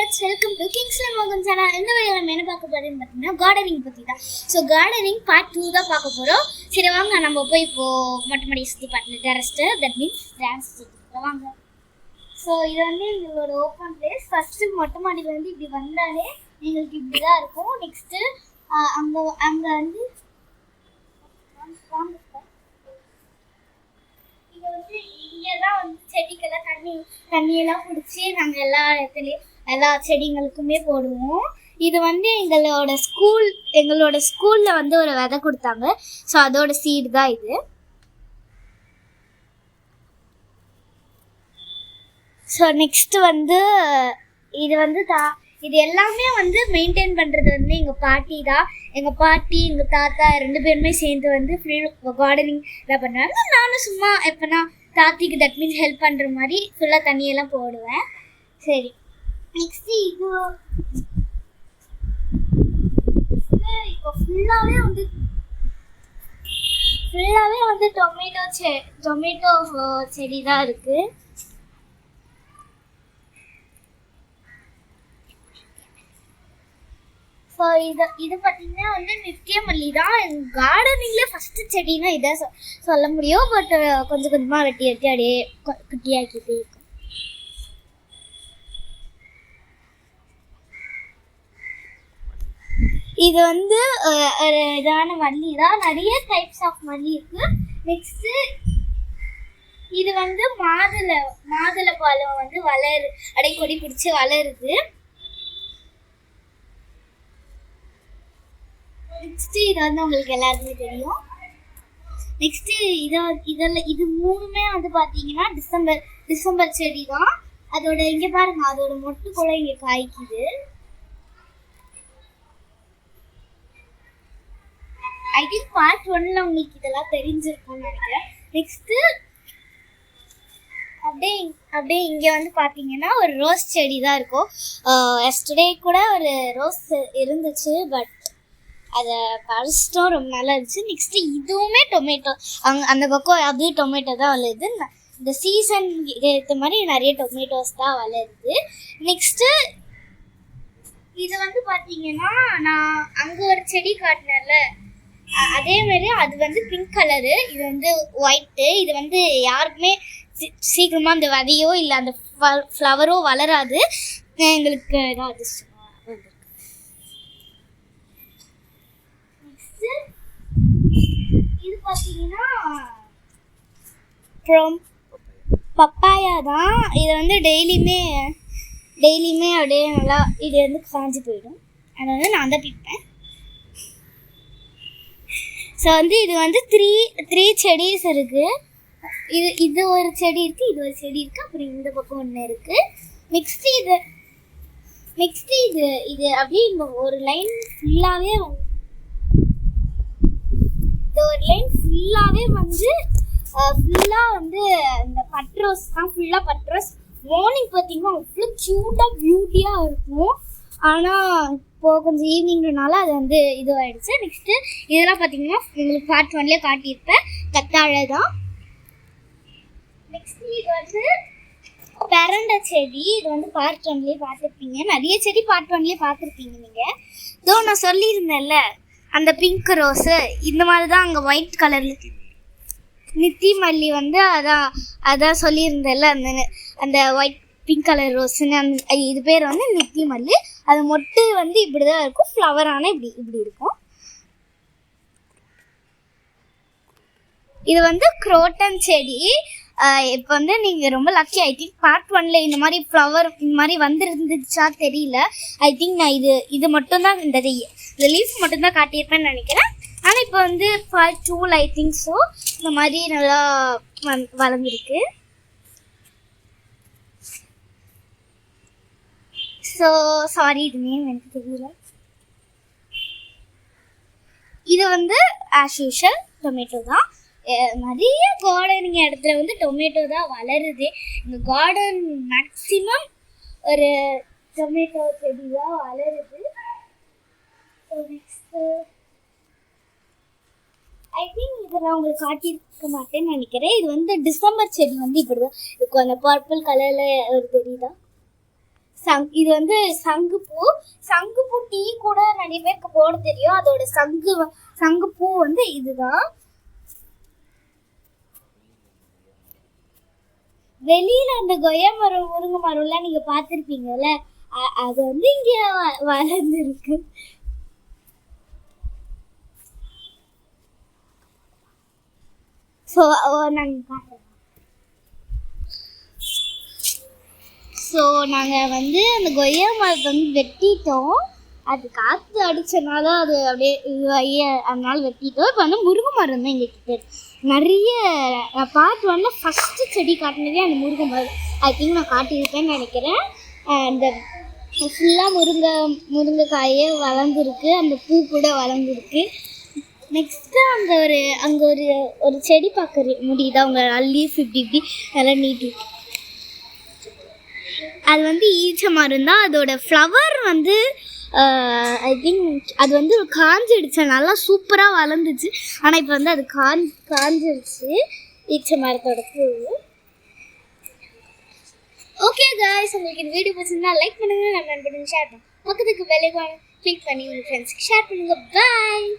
Friends, welcome to Kingston மோகன் channel. இந்த வீடியோவில் நம்ம என்ன பார்க்க போகிறோம்னு பார்த்தீங்கன்னா கார்டனிங் பற்றி தான். ஸோ கார்டனிங் பார்ட் 2 தான் பார்க்க போகிறோம். சரி வாங்க நம்ம போய் இப்போது மொட்டை மாடி சுற்றி பார்த்து டெரஸ்ட்டு தட் மீன்ஸ் டான்ஸ் சுற்றி வாங்க. ஸோ இது வந்து எங்களோட ஓப்பன் பிளேஸ். ஃபஸ்ட்டு மொட்டை மாடியில் வந்து இப்படி வந்தாலே எங்களுக்கு இப்படி தான் இருக்கும். நெக்ஸ்ட்டு அங்கே வந்து இங்கே தான் வந்து செடிக்கெல்லாம் தண்ணியெல்லாம் பிடிச்சி நாங்கள் எல்லா செடிங்களுக்குமே போடுவோம். இது வந்து எங்களோட ஸ்கூலில் வந்து ஒரு விதை கொடுத்தாங்க. ஸோ அதோட சீடு தான் இது. ஸோ நெக்ஸ்ட்டு வந்து இது எல்லாமே வந்து மெயின்டைன் பண்ணுறது வந்து எங்கள் பாட்டி தான். எங்கள் பாட்டி எங்கள் தாத்தா 2 பேருமே சேர்ந்து வந்து ஃபுல் கார்டனிங் இதாக பண்ணுறாங்க. நானும் சும்மா எப்போனா தாத்திக்கு தட் மீன்ஸ் ஹெல்ப் பண்ணுற மாதிரி ஃபுல்லாக தண்ணியெல்லாம் போடுவேன். சரி, நெக்ஸ்ட்டு இப்போ ஃபுல்லாகவே வந்து டொமேட்டோ செடி தான் இருக்குது. ஸோ இது பார்த்தீங்கன்னா வந்து நித்தியமல்லி தான். எங்கள் கார்டனிங்கில் ஃபஸ்ட்டு செடினா இதை சொல்ல முடியும். பட் கொஞ்சம் கொஞ்சமாக வெட்டி அப்படியே குட்டியாக்கிட்டே இருக்கும். இது வந்து ஒரு இதான மல்லி தான். நிறைய டைப்ஸ் ஆஃப் மல்லி இருக்குது. நெக்ஸ்ட்டு இது வந்து மாதுளை பழம் வந்து கொடி பிடிச்சி வளருது. நெக்ஸ்ட்டு இது வந்து உங்களுக்கு எல்லாருமே தெரியும். நெக்ஸ்ட்டு இது மூணுமே வந்து பார்த்தீங்கன்னா டிசம்பர் செடி தான். அதோட இங்கே பாருங்க, அதோட மொட்டு கூட இங்கே காய்க்குது. ஐ திங்க் பார்ட் 1ல உங்களுக்கு இதெல்லாம் தெரிஞ்சிருக்கும்னு நினைக்கிறேன். நெக்ஸ்ட்டு அப்படியே இங்கே வந்து பார்த்தீங்கன்னா ஒரு ரோஸ் செடி தான் இருக்கும். எஸ்டர்டே கூட ஒரு ரோஸ் இருந்துச்சு, பட் அதை பறிச்சிட்டோம். ரொம்ப நல்லா இருந்துச்சு. நெக்ஸ்ட்டு இதுவுமே டொமேட்டோ, அந்த பக்கம் அப்படியே டொமேட்டோ தான் வளருது. இந்த சீசன் ஏற்ற மாதிரி நிறைய டொமேட்டோஸ் தான் வளருது. நெக்ஸ்ட்டு இது வந்து பார்த்தீங்கன்னா நான் அங்கே ஒரு செடி காட்டினேன்ல, அதேமாரி அது வந்து பிங்க் கலரு, இது வந்து ஒயிட்டு. இது வந்து யாருக்குமே சீக்கிரமாக அந்த விதையோ இல்லை அந்த ஃப்ளவரோ வளராது. எங்களுக்கு இதாக அதிர்ஷ்டம். இது பார்த்தீங்கன்னா அப்புறம் பப்பாயா தான். இது வந்து டெய்லியுமே அப்படியே நல்லா இது வந்து காஞ்சி போயிடும். அதை வந்து நான் தான் பிப்பேன். ஸோ வந்து இது வந்து த்ரீ செடிஸ் இருக்குது. இது ஒரு செடி இருக்குது, இது ஒரு செடி இருக்குது, அப்புறம் இந்த பக்கம் ஒன்று இருக்குது. நெக்ஸ்ட்டு இது அப்படியே இந்த ஒரு லைன் ஃபுல்லாகவே வந்து ஃபுல்லாக வந்து இந்த பட்ரோஸ் தான். ஃபுல்லாக பட்ரோஸ். மார்னிங் பார்த்தீங்கன்னா அவ்வளோ க்யூட்டாக பியூட்டியாக இருக்கும். ஆனால் இப்போது கொஞ்சம் ஈவினிங்கிறனால அது வந்து இதுவாகிடுச்சு. நெக்ஸ்ட்டு இதெல்லாம் பார்த்தீங்கன்னா உங்களுக்கு பார்ட் 1லேயே காட்டியிருப்பேன். கத்தாழை தான். நெக்ஸ்ட்டு இது வந்து பெரண்டை செடி. இது வந்து பார்ட் 1லேயே பார்த்துருப்பீங்க. நிறைய செடி பார்ட் 1லேயே பார்த்துருப்பீங்க நீங்கள். இதோ நான் சொல்லியிருந்தேன்ல, அந்த பிங்க் ரோஸு இந்த மாதிரி தான் அங்கே ஒயிட் கலரில் நித்தி மல்லி வந்து அதான் சொல்லியிருந்தேன்ல, அந்த ஒயிட் பிங்க் கலர் ரோஸுன்னு இது பேர் வந்து நித்தி மல்லி. அது மொட்டு வந்து இப்படி தான் இருக்கும். ஃப்ளவரான இப்படி இருக்கும். இது வந்து குரோட்டன் செடி. இப்போ வந்து நீங்கள் ரொம்ப லக்கி. ஐ திங்க் பார்ட் 1ல இந்த மாதிரி ஃப்ளவர் இந்த மாதிரி வந்துருந்துச்சா தெரியல. ஐ திங்க் நான் இது மட்டும்தான் இந்த லீஃப் மட்டும்தான் காட்டியிருப்பேன்னு நினைக்கிறேன். ஆனால் இப்போ வந்து பார்ட் 2ல ஐ திங்க் ஸோ இந்த மாதிரி நல்லா வளர்ந்துருக்கு. ஸோ சாரி, இது நேம் எனக்கு தெரியல. இது வந்து ஆஸ் யூஷுவல் டொமேட்டோ தான். நிறைய கார்டனிங் இடத்துல வந்து டொமேட்டோ தான் வளருது. இந்த கார்டன் மேக்ஸிமம் ஒரு டொமேட்டோ செடி தான் வளருது. ஸோ நெக்ஸ்ட்டு ஐ திங்க் இதை நான் உங்களுக்கு காட்டியிருக்க மாட்டேன்னு நினைக்கிறேன். இது வந்து டிசம்பர் செடி வந்து இப்படி தான் இருக்கும். அந்த பர்பிள் கலரில் ஒரு தெரியுதா? இது வந்து சங்குப்பூ. சங்குப்பூ டீ கூட நிறைய பேருக்கு போட தெரியும். அதோட சங்குப்பூ வந்து இதுதான். வெளியில அந்த கொய்யா மரம் முருங்கை மரம்லாம் நீங்க பார்த்துருப்பீங்கல்ல, அது வந்து இங்க வளர்ந்துருக்கு. ஸோ நாங்கள் வந்து அந்த கொய்யா மரத்தை வந்து வெட்டிட்டோம். அது காற்று அடித்தனால அது அப்படியே அதனால வெட்டிட்டோம். இப்போ வந்து முருங்கை மரம் தான் எங்ககிட்ட நிறைய. பார்ட் 1ல ஃபஸ்ட்டு செடி காட்டினதே அந்த முருங்கை மரம். ஐ திங்க் நான் காட்டியிருப்பேன்னு நினைக்கிறேன். அந்த ஃபுல்லாக முருங்கைக்காயே வளர்ந்துருக்கு. அந்த பூ கூட வளர்ந்துருக்கு. நெக்ஸ்ட்டு அங்கே ஒரு செடி பார்க்க முடியுதா அவங்க லீஃப் இப்படி நல்லா நீட்டி. அது வந்து ஈச்ச மரம் தான். அதோட ஃப்ளவர் வந்து ஐ திங்க் அது வந்து காஞ்சிடுச்சு. நல்லா சூப்பராக வளர்ந்துச்சு. ஆனால் இப்போ வந்து அது காஞ்சிடுச்சு ஈச்ச மரத்தோட பூ. ஓகே காய்ஸ், உங்களுக்கு இந்த வீடியோ பிடிச்சிருந்தா லைக் பண்ணுங்கள், நம்ம பண்ணுங்க, ஷேர் பண்ணுங்கள், பக்கத்துக்கு பெல் ஐகானை கிளிக் பண்ணி உங்கள் ஃப்ரெண்ட்ஸ்க்கு ஷேர் பண்ணுங்கள். பாய்.